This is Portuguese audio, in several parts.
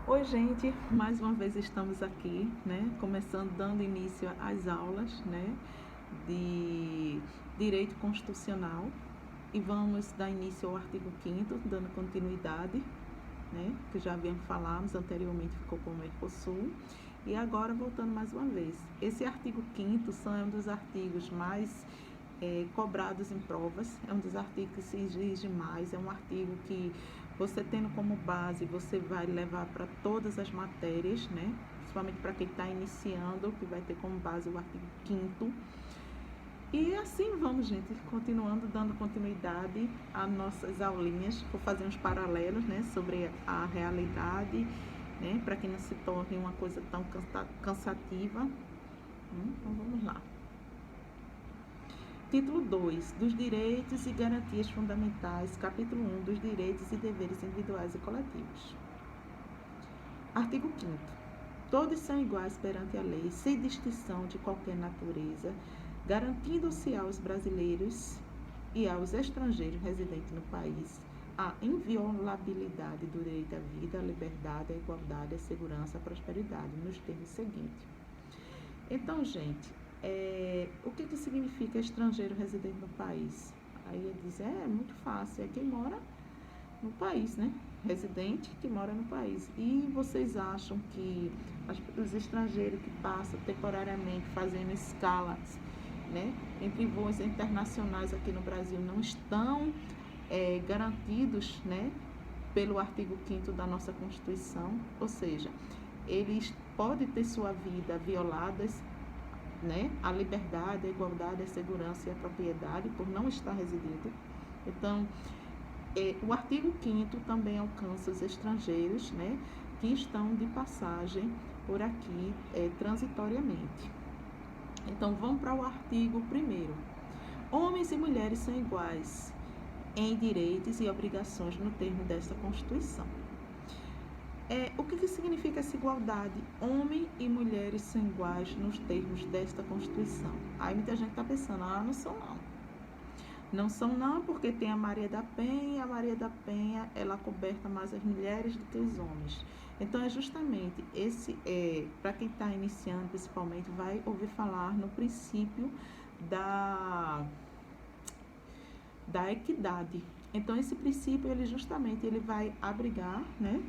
Oi, gente, mais uma vez estamos aqui, né, começando, dando início às aulas, né, de Direito Constitucional e vamos dar início ao artigo 5º, dando continuidade, né, que já havíamos falado anteriormente, ficou com o Mercosul, e agora voltando mais uma vez. Esse artigo 5º é um dos artigos mais cobrados em provas, é um dos artigos que se exige mais, é um artigo que você tendo como base, você vai levar para todas as matérias, né? Principalmente para quem está iniciando, que vai ter como base o artigo 5º. E assim vamos, gente, continuando, dando continuidade às nossas aulinhas. Vou fazer uns paralelos, né, sobre a realidade, né, para que não se torne uma coisa tão cansativa. Então vamos lá. Título 2, dos direitos e garantias fundamentais, capítulo 1, dos direitos e deveres individuais e coletivos. Artigo 5º. Todos são iguais perante a lei, sem distinção de qualquer natureza, garantindo-se aos brasileiros e aos estrangeiros residentes no país a inviolabilidade do direito à vida, à liberdade, à igualdade, à segurança, à prosperidade, nos termos seguintes. Então, gente, o que significa estrangeiro residente no país? Aí ele diz, é muito fácil, é quem mora no país, né? Residente que mora no país. E vocês acham que os estrangeiros que passam temporariamente fazendo escalas, né, entre voos internacionais aqui no Brasil não estão garantidos, né, pelo artigo 5º da nossa Constituição? Ou seja, eles podem ter sua vida violadas, né, a liberdade, a igualdade, a segurança e a propriedade por não estar residindo. Então, o artigo 5º também alcança os estrangeiros, né, que estão de passagem por aqui transitoriamente. Então, vamos para o artigo 1º. Homens e mulheres são iguais em direitos e obrigações no termo desta Constituição. O que significa essa igualdade? Homens e mulheres são iguais nos termos desta Constituição. Aí muita gente está pensando, não são não. Não são não, porque tem a Maria da Penha, e a Maria da Penha, ela coberta mais as mulheres do que os homens. Então, é justamente esse, para quem está iniciando, principalmente, vai ouvir falar no princípio da equidade. Então, esse princípio, ele justamente ele vai abrigar, né,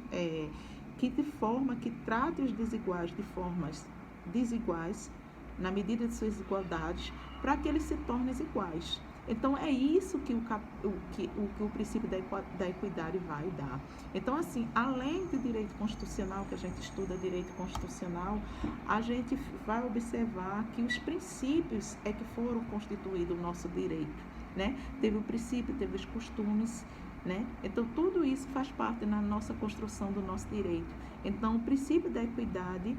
que de forma que trate os desiguais de formas desiguais, na medida de suas desigualdades, para que eles se tornem iguais. Então, é isso que o princípio da equidade vai dar. Então, assim, além do direito constitucional, que a gente estuda direito constitucional, a gente vai observar que os princípios é que foram constituídos o nosso direito, né? Teve o princípio, teve os costumes, né? Então, tudo isso faz parte na nossa construção do nosso direito. Então, o princípio da equidade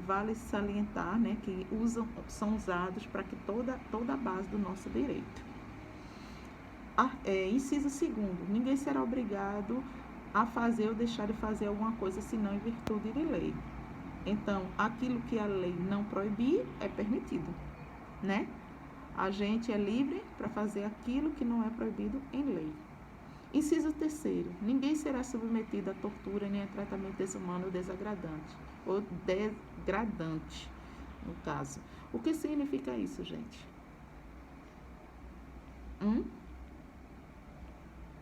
vale salientar, né, que são usados para que toda a base do nosso direito. Inciso 2º, ninguém será obrigado a fazer ou deixar de fazer alguma coisa senão em virtude de lei. Então, aquilo que a lei não proibir é permitido, né? A gente é livre para fazer aquilo que não é proibido em lei. Inciso 3º, ninguém será submetido a tortura nem a tratamento desumano ou desagradante, no caso. O que significa isso, gente?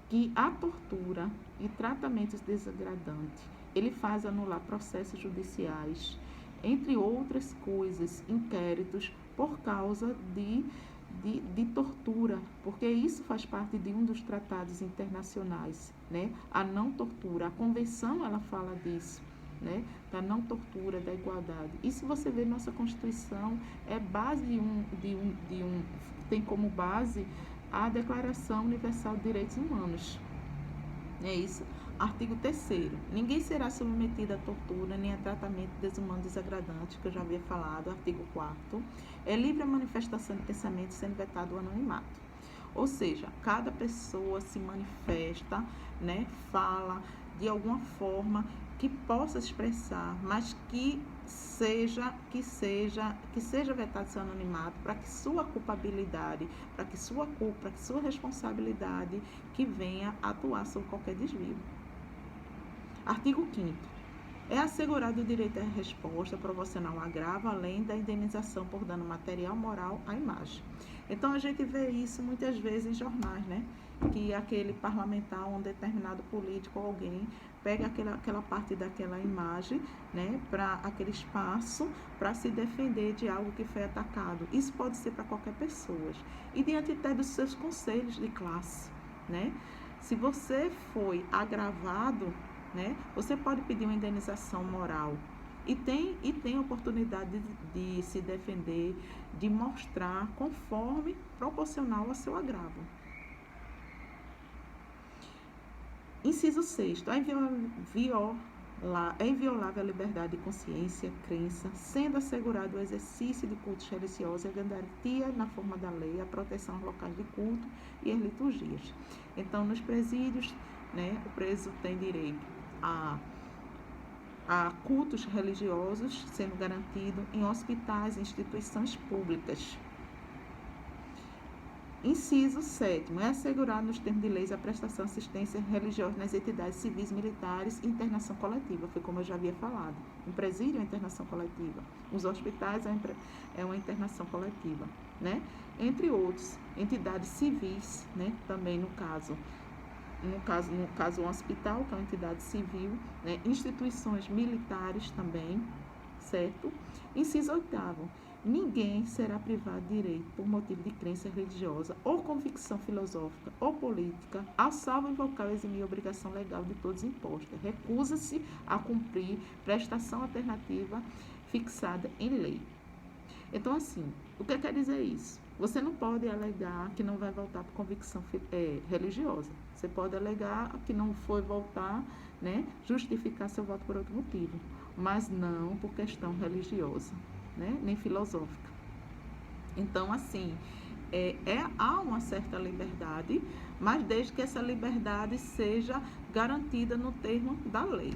Que a tortura e tratamentos desagradantes, ele faz anular processos judiciais, entre outras coisas, inquéritos, por causa de tortura, porque isso faz parte de um dos tratados internacionais, né? A não tortura, a convenção ela fala disso, né? Da não tortura, da igualdade. E se você ver nossa Constituição, é base tem como base a Declaração Universal de Direitos Humanos. É isso. Artigo 3º. Ninguém será submetido a tortura nem a tratamento desumano desagradante, que eu já havia falado. Artigo 4º. É livre a manifestação de pensamento, sendo vetado o anonimato. Ou seja, cada pessoa se manifesta, né, fala de alguma forma que possa expressar, mas que seja vetado seu anonimato, para que sua culpabilidade, para que sua culpa, para que sua responsabilidade que venha atuar sobre qualquer desvio. Artigo 5º. É assegurado o direito à resposta proporcional ao agravo, além da indenização por dano material, moral à imagem. Então, a gente vê isso muitas vezes em jornais, né? Que aquele parlamentar, um determinado político ou alguém pega aquela parte daquela imagem, né, para aquele espaço, para se defender de algo que foi atacado. Isso pode ser para qualquer pessoa. E diante até dos seus conselhos de classe, né? Se você foi agravado, né, você pode pedir uma indenização moral e tem oportunidade de se defender, de mostrar conforme proporcional ao seu agravo. Inciso 6º, é inviolável a liberdade de consciência, crença, sendo assegurado o exercício de cultos religiosos e a garantia na forma da lei, a proteção aos locais de culto e as liturgias. Então, nos presídios, né, o preso tem direito a cultos religiosos sendo garantido em hospitais e instituições públicas. Inciso 7º, é assegurado nos termos de leis a prestação de assistência religiosa nas entidades civis, militares e internação coletiva, foi como eu já havia falado. Um presídio é uma internação coletiva, os hospitais é uma internação coletiva, né? Entre outros, entidades civis, né? Também no caso um hospital, que é uma entidade civil, né? Instituições militares também, certo? Inciso 8º, ninguém será privado de direito por motivo de crença religiosa ou convicção filosófica ou política, a salvo invocar ou eximir a obrigação legal de todos imposta. Recusa-se a cumprir prestação alternativa fixada em lei. Então, assim, o que quer dizer isso? Você não pode alegar que não vai votar por convicção religiosa. Você pode alegar que não foi votar, né, justificar seu voto por outro motivo, mas não por questão religiosa, né, nem filosófica. Então, assim, há uma certa liberdade, mas desde que essa liberdade seja garantida no termo da lei.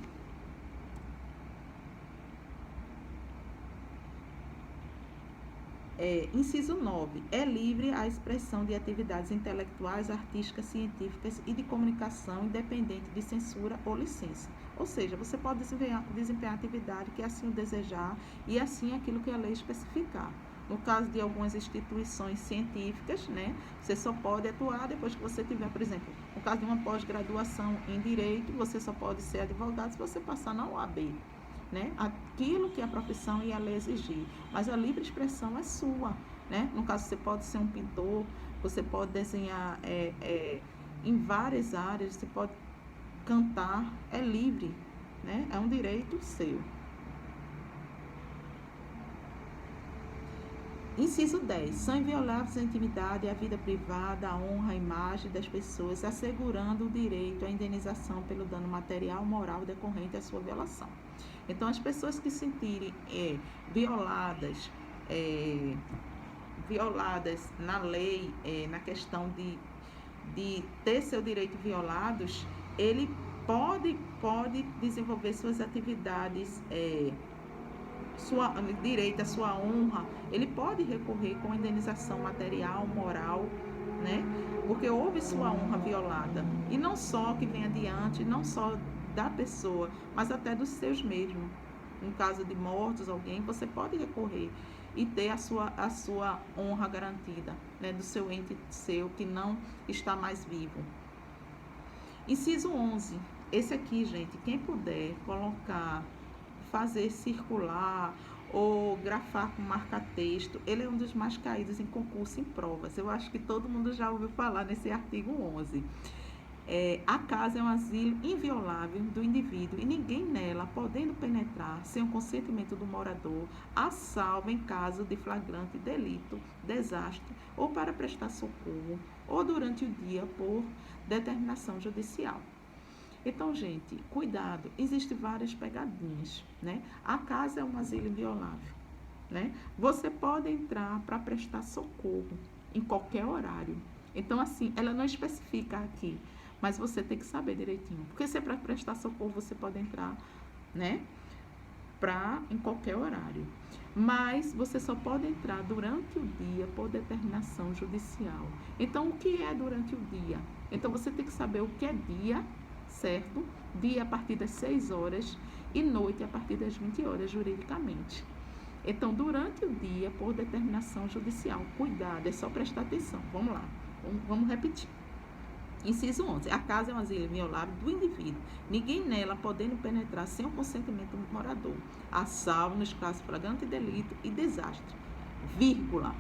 Inciso 9. É livre a expressão de atividades intelectuais, artísticas, científicas e de comunicação, independente de censura ou licença. Ou seja, você pode desempenhar atividade que assim o desejar e assim aquilo que a lei especificar. No caso de algumas instituições científicas, né, você só pode atuar depois que você tiver, por exemplo, no caso de uma pós-graduação em Direito, você só pode ser advogado se você passar na OAB. Né? Aquilo que a profissão e a lei exigir, mas a livre expressão é sua, né? No caso, você pode ser um pintor, você pode desenhar em várias áreas, você pode cantar, é livre, né? É um direito seu. Inciso 10. São invioláveis a intimidade, a vida privada, a honra, a imagem das pessoas, assegurando o direito à indenização pelo dano material, moral decorrente da sua violação. Então, as pessoas que se sentirem violadas na lei, na questão de ter seu direito violados, ele pode desenvolver suas atividades, direito à sua honra, ele pode recorrer com indenização material, moral, né? Porque houve sua honra violada. E não só que vem adiante, não só da pessoa, mas até dos seus mesmos. No caso de mortos, alguém, você pode recorrer e ter a sua honra garantida, né, do seu ente seu que não está mais vivo. Inciso 11. Esse aqui, gente, quem puder colocar, fazer circular ou grafar com marca-texto, ele é um dos mais caídos em concurso, em provas. Eu acho que todo mundo já ouviu falar nesse artigo 11. A casa é um asilo inviolável do indivíduo e ninguém nela, podendo penetrar sem o consentimento do morador, a salvo em caso de flagrante delito, desastre ou para prestar socorro, ou durante o dia por determinação judicial. Então, gente, cuidado, existem várias pegadinhas, né? A casa é um asilo inviolável, né? Você pode entrar para prestar socorro em qualquer horário. Então, assim, ela não especifica aqui, mas você tem que saber direitinho. Porque se é para prestar socorro, você pode entrar, né, em qualquer horário. Mas você só pode entrar durante o dia por determinação judicial. Então, o que é durante o dia? Então, você tem que saber o que é dia, certo? Dia a partir das 6 horas e noite a partir das 20 horas, juridicamente. Então, durante o dia, por determinação judicial, cuidado, é só prestar atenção. Vamos lá, vamos repetir. Inciso 11. A casa é um asilo inviolável do indivíduo, ninguém nela podendo penetrar sem o consentimento do morador, a salvo nos casos de flagrante delito e desastre, vírgula.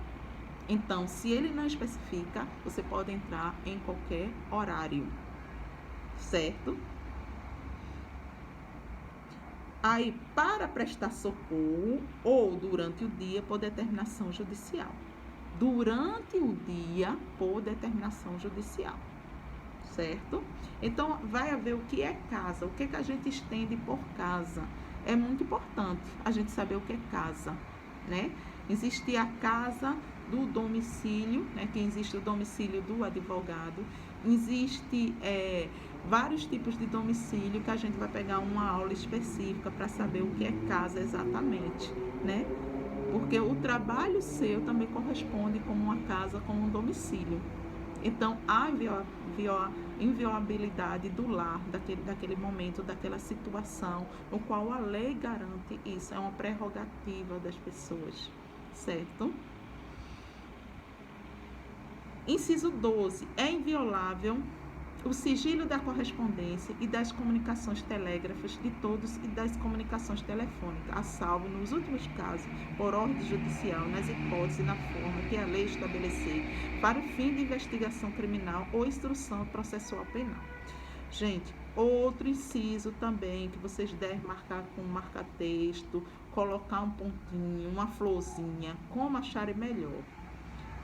Então, se ele não especifica, você pode entrar em qualquer horário, certo? Aí, para prestar socorro ou durante o dia, por determinação judicial. Durante o dia, por determinação judicial. Certo? Então, vai haver o que é casa, o que a gente entende por casa. É muito importante a gente saber o que é casa, né? Existe a casa do domicílio, né? Que existe o domicílio do advogado. Existe vários tipos de domicílio que a gente vai pegar uma aula específica para saber o que é casa exatamente, né? Porque o trabalho seu também corresponde como uma casa, como um domicílio. Então, a inviolabilidade do lar, daquele momento, daquela situação, no qual a lei garante isso, é uma prerrogativa das pessoas, certo? Inciso 12. É inviolável o sigilo da correspondência e das comunicações telégrafas de todos e das comunicações telefônicas, a salvo, nos últimos casos, por ordem judicial, nas hipóteses e na forma que a lei estabelecer, para o fim de investigação criminal ou instrução processual penal. Gente, outro inciso também que vocês devem marcar com marca-texto, colocar um pontinho, uma florzinha, como acharem melhor.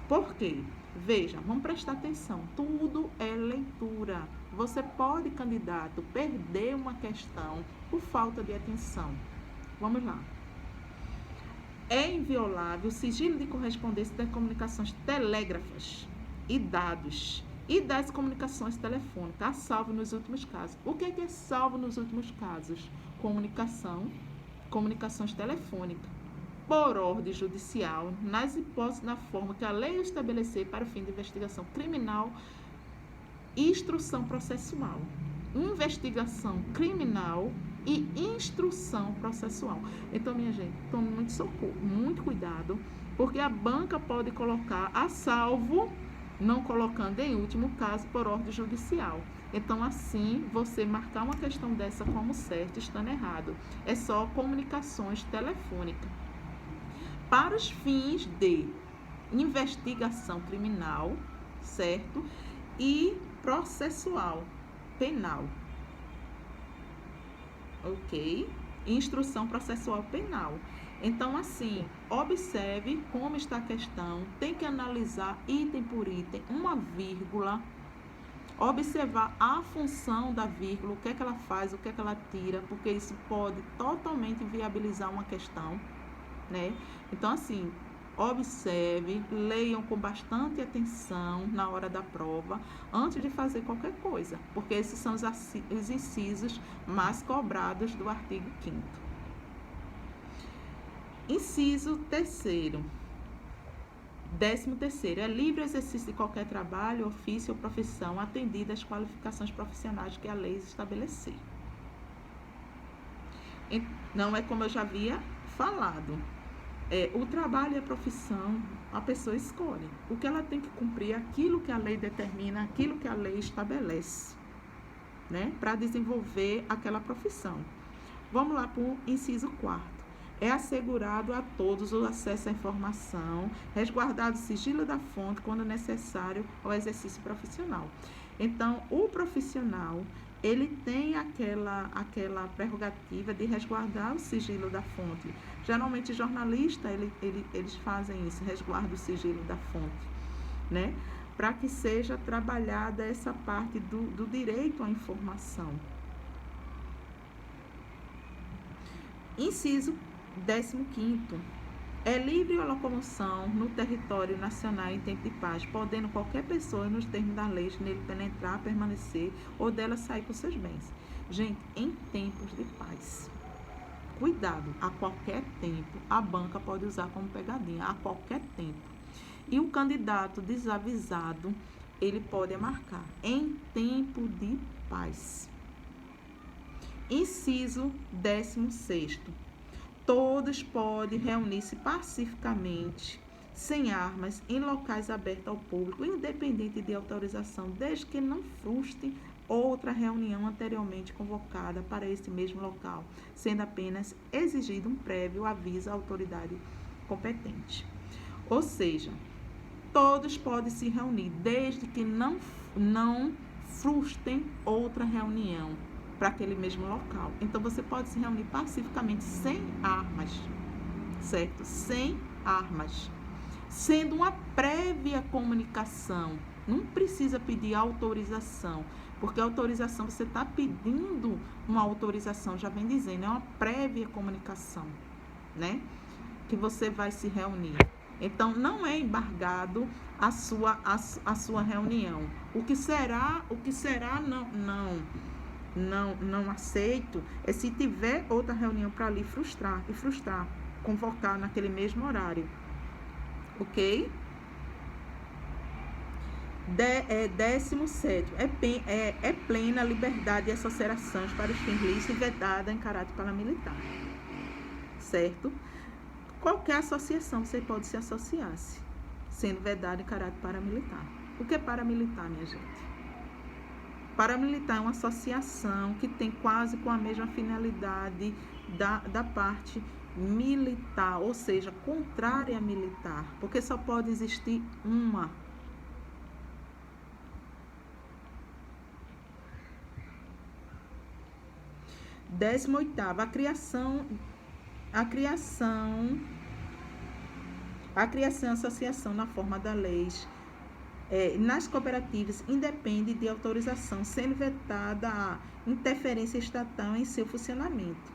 Por quê? Veja, vamos prestar atenção, tudo é leitura. Você pode, candidato, perder uma questão por falta de atenção. Vamos lá. É inviolável o sigilo de correspondência das comunicações telégrafas e dados e das comunicações telefônicas, a salvo nos últimos casos. O que é salvo nos últimos casos? Comunicações telefônicas. Por ordem judicial, nas hipóteses na forma que a lei estabelecer para o fim de investigação criminal e instrução processual. Investigação criminal e instrução processual. Então, minha gente, tome muito socorro, muito cuidado, porque a banca pode colocar a salvo, não colocando em último caso por ordem judicial. Então, assim, você marcar uma questão dessa como certo, estando errado. É só comunicações telefônicas. Para os fins de investigação criminal, certo? E processual, penal. Ok? Instrução processual penal. Então, assim, observe como está a questão, tem que analisar item por item, uma vírgula, observar a função da vírgula, o que é que ela faz, o que é que ela tira, porque isso pode totalmente viabilizar uma questão, né? Então, assim, observe, leiam com bastante atenção na hora da prova, antes de fazer qualquer coisa, porque esses são os incisos mais cobrados do artigo 5º. Inciso 3º. 13º. É livre exercício de qualquer trabalho, ofício ou profissão, atendida às qualificações profissionais que a lei estabelecer. Não é como eu já havia falado. O trabalho e a profissão, a pessoa escolhe. O que ela tem que cumprir é aquilo que a lei determina, aquilo que a lei estabelece, né? Para desenvolver aquela profissão. Vamos lá para o inciso 4º. É assegurado a todos o acesso à informação, resguardado o sigilo da fonte quando necessário ao exercício profissional. Então, o profissional, ele tem aquela prerrogativa de resguardar o sigilo da fonte. Geralmente, jornalistas, eles fazem isso, resguardam o sigilo da fonte, né? Para que seja trabalhada essa parte do direito à informação. Inciso 15º. É livre a locomoção no território nacional em tempo de paz, podendo qualquer pessoa, nos termos da lei, nele penetrar, permanecer ou dela sair com seus bens. Gente, em tempos de paz. Cuidado, a qualquer tempo, a banca pode usar como pegadinha, a qualquer tempo. E o candidato desavisado, ele pode marcar em tempo de paz. Inciso 16º. Todos podem reunir-se pacificamente, sem armas, em locais abertos ao público, independente de autorização, desde que não frustrem outra reunião anteriormente convocada para esse mesmo local, sendo apenas exigido um prévio aviso à autoridade competente. Ou seja, todos podem se reunir, desde que não frustrem outra reunião para aquele mesmo local. Então, você pode se reunir pacificamente, sem armas, certo? Sem armas. Sendo uma prévia comunicação. Não precisa pedir autorização, porque a autorização, você está pedindo uma autorização, já vem dizendo, é uma prévia comunicação, né? Que você vai se reunir. Então, não é embargado a sua reunião. O que será não aceito é se tiver outra reunião para ali frustrar, convocar naquele mesmo horário. Ok? 17º. É plena liberdade de associações para os fins lícitos e vedada em caráter paramilitar. Certo? Qualquer associação você pode se associar, sendo vedada em caráter paramilitar. O que é paramilitar, minha gente? Paramilitar é uma associação que tem quase com a mesma finalidade da parte militar, ou seja, contrária a militar, porque só pode existir uma. Décimo oitavo, a criação e associação na forma da lei nas cooperativas independe de autorização, sendo vetada a interferência estatal em seu funcionamento.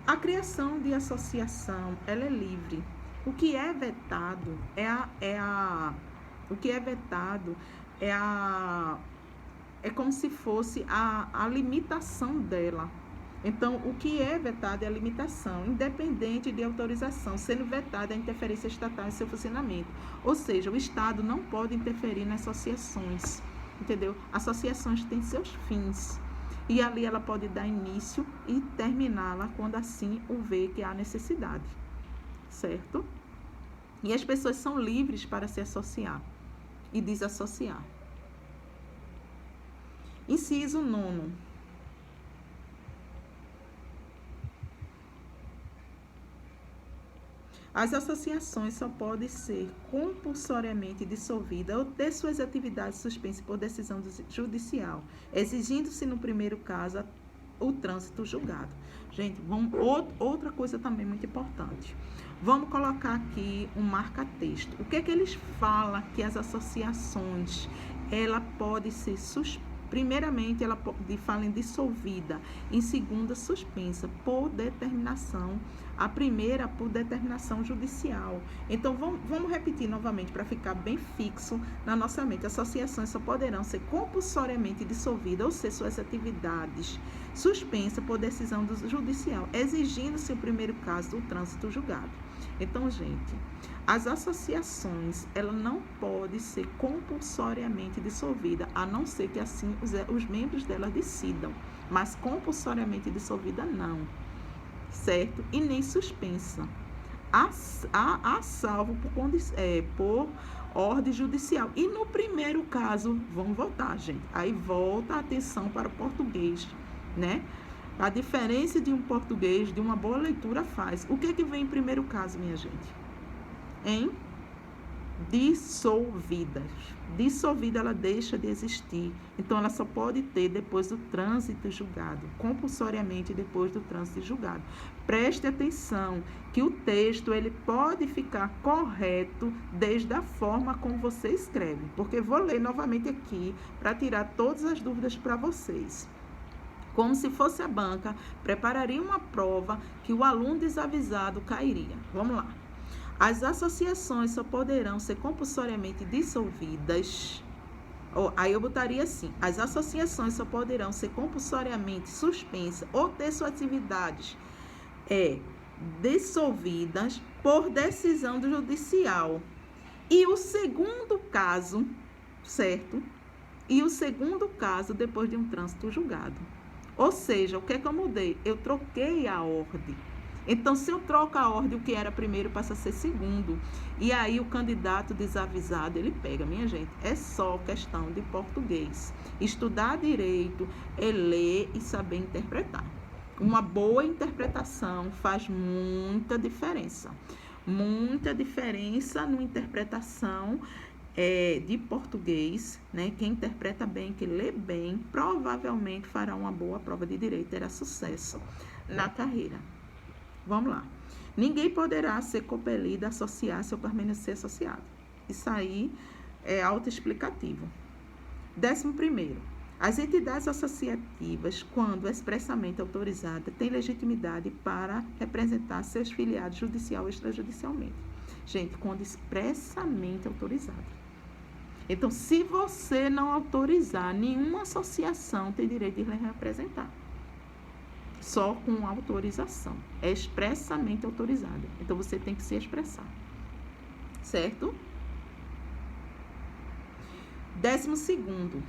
A criação de associação, ela é livre. O que é vetado é como se fosse a limitação dela. Então, o que é vetado é a limitação, independente de autorização, sendo vetada a interferência estatal em seu funcionamento. Ou seja, o Estado não pode interferir nas associações, entendeu? Associações têm seus fins, e ali ela pode dar início e terminá-la quando assim o vê que há necessidade, certo? E as pessoas são livres para se associar e desassociar. Inciso 9º. As associações só podem ser compulsoriamente dissolvidas ou ter suas atividades suspensas por decisão judicial, exigindo-se, no primeiro caso, o trânsito julgado. Gente, outra coisa também muito importante. Vamos colocar aqui um marca-texto. O que é que eles falam que as associações, ela pode ser suspensas? Primeiramente, ela fala em dissolvida, em segunda, suspensa, por determinação, a primeira por determinação judicial. Então, vamos repetir novamente para ficar bem fixo na nossa mente. Associações só poderão ser compulsoriamente dissolvidas, ou seja, suas atividades suspensas por decisão judicial, exigindo-se, o primeiro caso, o trânsito julgado. Então, gente, as associações, ela não pode ser compulsoriamente dissolvida, a não ser que assim os membros dela decidam, mas compulsoriamente dissolvida não, certo? E nem suspensa, a salvo por ordem judicial. E no primeiro caso, vamos voltar, gente, aí volta a atenção para o português, né? A diferença de um português, de uma boa leitura faz. O que vem em primeiro caso, minha gente? Em dissolvidas. Dissolvida, ela deixa de existir. Então, ela só pode ter depois do trânsito julgado, compulsoriamente depois do trânsito julgado. Preste atenção que o texto, ele pode ficar correto desde a forma como você escreve, porque vou ler novamente aqui para tirar todas as dúvidas para vocês. Como se fosse a banca, prepararia uma prova que o aluno desavisado cairia. Vamos lá. As associações só poderão ser compulsoriamente dissolvidas. Aí eu botaria assim: as associações só poderão ser compulsoriamente suspensas ou ter suas atividades dissolvidas por decisão do judicial. E o segundo caso, certo? E o segundo caso, depois de um trânsito julgado. Ou seja, o que é que eu mudei? Eu troquei a ordem. Então, se eu troco a ordem, o que era primeiro passa a ser segundo. E aí o candidato desavisado, ele pega. Minha gente, é só questão de português. Estudar direito é ler e saber interpretar. Uma boa interpretação faz muita diferença. Muita diferença na interpretação de português, né? Quem interpreta bem, que lê bem, provavelmente fará uma boa prova de direito, terá sucesso na carreira. Vamos lá. Ninguém poderá ser compelido a associar-se ou permanecer associado. Isso aí é autoexplicativo. 11º. As entidades associativas, quando expressamente autorizadas, têm legitimidade para representar seus filiados judicial e extrajudicialmente. Gente, quando expressamente autorizada. Então, se você não autorizar, nenhuma associação tem direito de lhe representar. Só com autorização. É expressamente autorizada. Então, você tem que se expressar. Certo? 12º.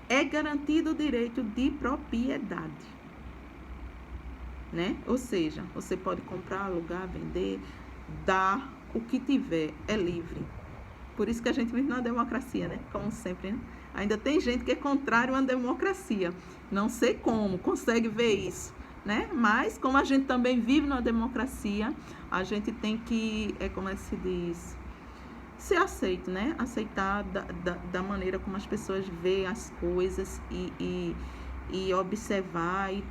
É garantido o direito de propriedade. Né? Ou seja, você pode comprar, alugar, vender, dar, o que tiver, é livre. Por isso que a gente vive numa democracia, né? Como sempre, né? Ainda tem gente que é contrário à democracia. Não sei como, consegue ver isso, né? Mas, como a gente também vive numa democracia, a gente tem que, como se diz, ser aceito, né? Aceitar da maneira como as pessoas veem as coisas e observar e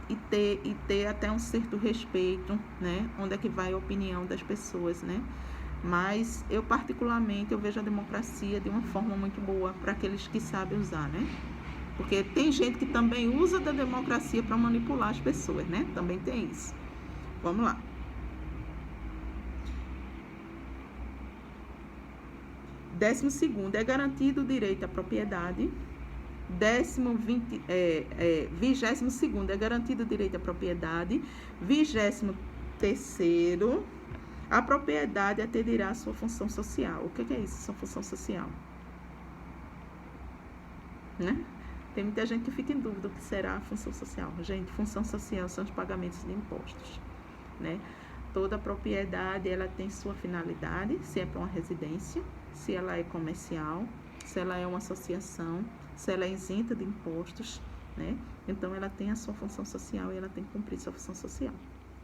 ter até um certo respeito, né? Onde é que vai a opinião das pessoas, né? Mas eu particularmente eu vejo a democracia de uma forma muito boa para aqueles que sabem usar, né? Porque tem gente que também usa da democracia para manipular as pessoas, né? Também tem isso. Vamos lá. 12º, é garantido o direito à propriedade. 22º, é garantido o direito à propriedade. 23º, a propriedade atenderá a sua função social. O que é isso, sua função social? Né? Tem muita gente que fica em dúvida o que será a função social. Gente, função social são os pagamentos de impostos, né? Toda propriedade, ela tem sua finalidade, se é para uma residência, se ela é comercial, se ela é uma associação, se ela é isenta de impostos, né? Então, ela tem a sua função social e ela tem que cumprir sua função social,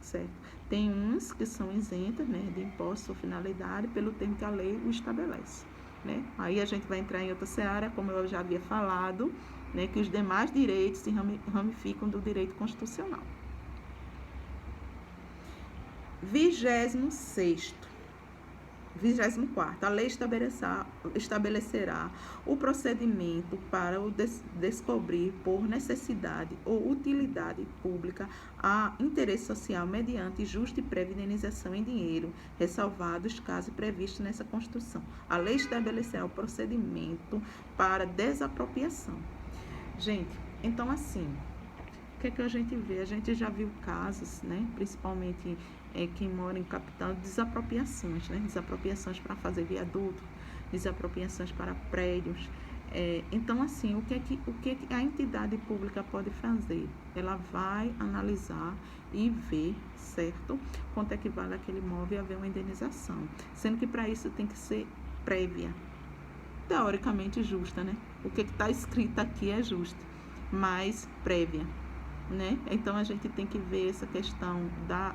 certo? Tem uns que são isentas, né, de impostos ou finalidade pelo termo que a lei o estabelece, né? Aí a gente vai entrar em outra seara, como eu já havia falado, né, que os demais direitos se ramificam do direito constitucional. 24º, a lei estabelecerá o procedimento para o descobrir por necessidade ou utilidade pública a interesse social mediante justa e prévia indenização em dinheiro, ressalvados casos previstos nessa Constituição. A lei estabelecerá o procedimento para desapropriação. Gente, então assim, o que é que a gente vê? A gente já viu casos, né, principalmente quem mora em capital, desapropriações, né? Desapropriações para fazer viaduto, desapropriações para prédios. Então, assim, o que a entidade pública pode fazer? Ela vai analisar e ver, certo? Quanto é que vale aquele imóvel e haver uma indenização. Sendo que para isso tem que ser prévia, teoricamente justa, né? O que está escrito aqui é justo, mas prévia, né? Então, a gente tem que ver essa questão da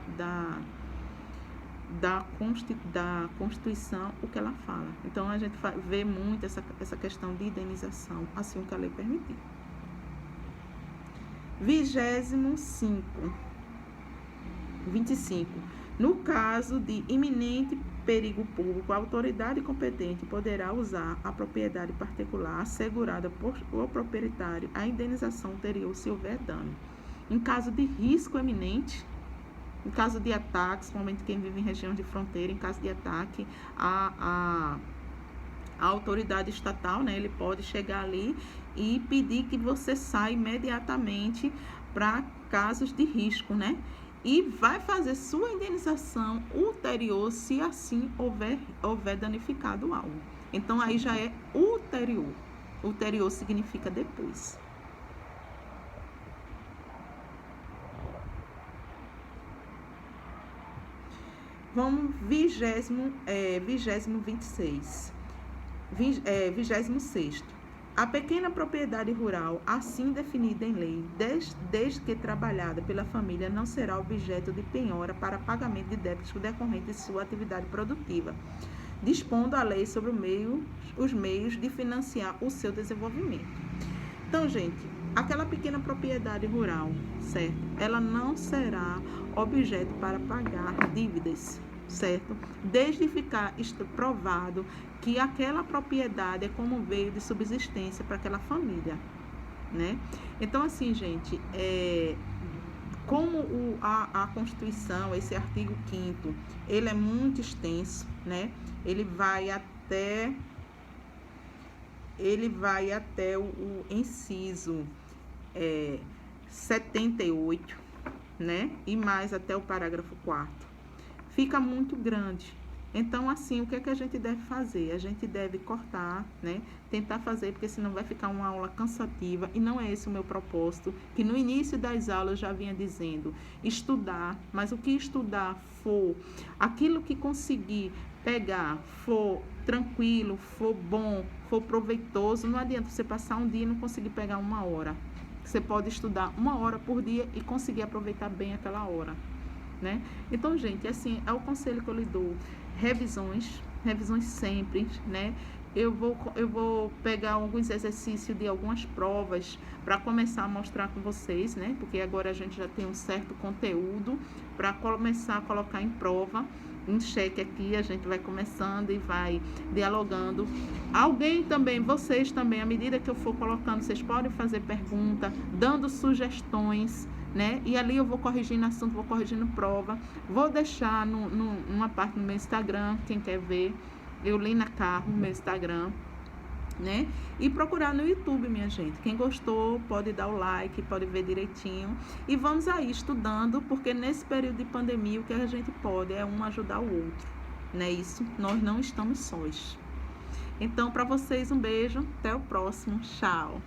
Constituição, o que ela fala. Então, a gente vê muito essa questão de indenização, assim que a lei permitir. 25. No caso de iminente perigo público, a autoridade competente poderá usar a propriedade particular assegurada por o proprietário a indenização anterior se houver dano. Em caso de risco eminente, em caso de ataque, principalmente quem vive em região de fronteira, em caso de ataque, a autoridade estatal, né, ele pode chegar ali e pedir que você saia imediatamente para casos de risco, né? E vai fazer sua indenização ulterior se assim houver danificado algo. Então, aí já é ulterior. Ulterior significa depois. vamos 26º. A pequena propriedade rural, assim definida em lei, desde que trabalhada pela família, não será objeto de penhora para pagamento de débitos decorrentes de sua atividade produtiva, dispondo a lei sobre os meios de financiar o seu desenvolvimento. Então, gente, aquela pequena propriedade rural, certo? Ela não será objeto para pagar dívidas, certo? Desde ficar provado que aquela propriedade é como meio de subsistência para aquela família, né? Então, assim, gente, como a Constituição, esse artigo 5º, ele é muito extenso, né? Ele vai até o inciso 78, né? E mais até o parágrafo 4º. Fica muito grande. Então, assim, o que é que a gente deve fazer? A gente deve cortar, né? Tentar fazer, porque senão vai ficar uma aula cansativa, e não é esse o meu propósito, que no início das aulas eu já vinha dizendo, estudar, mas o que estudar for, aquilo que conseguir pegar, for tranquilo, for bom, for proveitoso, não adianta você passar um dia e não conseguir pegar 1 hora. Você pode estudar 1 hora por dia e conseguir aproveitar bem aquela hora, né? Então, gente, assim, é o conselho que eu lhe dou. Revisões sempre, né? Eu vou pegar alguns exercícios de algumas provas para começar a mostrar com vocês, né? Porque agora a gente já tem um certo conteúdo para começar a colocar em prova, em xeque aqui, a gente vai começando e vai dialogando. Alguém também, vocês também, à medida que eu for colocando, vocês podem fazer pergunta, dando sugestões, né? E ali eu vou corrigindo assunto, vou corrigindo prova. Vou deixar numa parte no meu Instagram, quem quer ver, Eulina Carro, meu Instagram, né? E procurar no YouTube, minha gente. Quem gostou pode dar o like, pode ver direitinho. E vamos aí estudando, porque nesse período de pandemia o que a gente pode é um ajudar o outro, né? Isso, nós não estamos sós. Então, para vocês, um beijo, até o próximo, tchau!